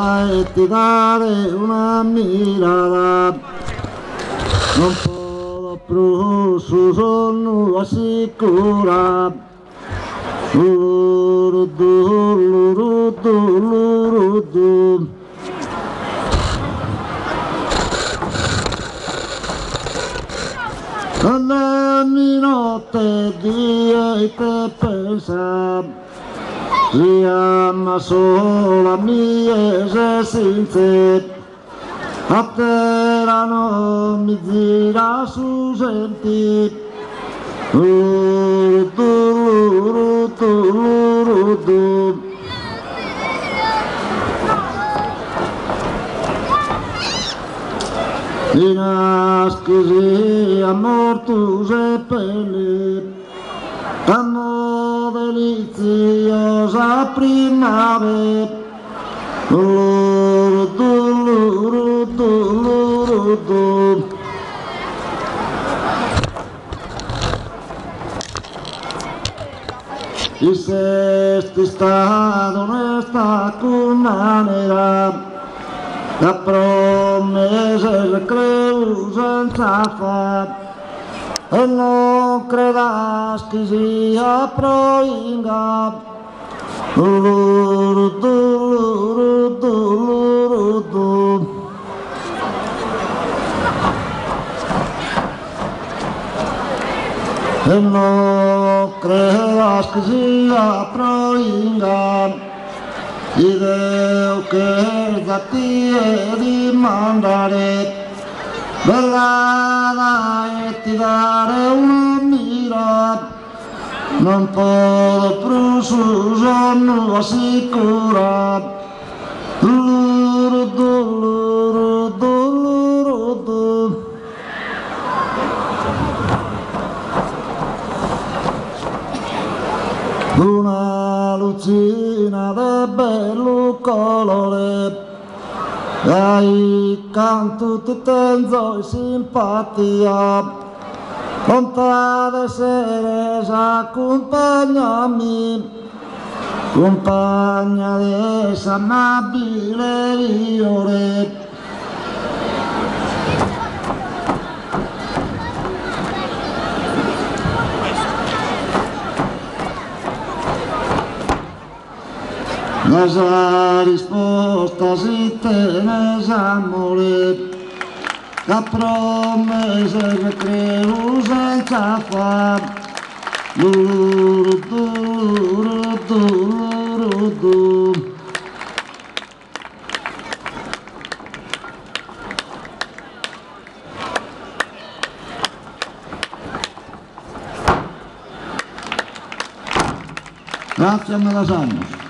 e ti dare una mirada, non puedo più su sonno assicurare. Alle notte dia e te pensa, riama sola mia se since, a terra non mi gira su senti. Inaschi amor tu seppelli, amor deliziosa primavera, y se este estado no está con manera, la promesa es creu senza fa, e non credas che sia proinga. E non credas que sia proinga, e Deo che da ti dimandare, bella e ti dare una mira, non puedo più su sonno assicurare. Una lucina de bello colore, ai canto ti tengo simpatia, bontà de seres accompagnami, compagna di esa amabile viore. La risposta si tienes amore, la promesa che creo senza fa. Grazie a me los años.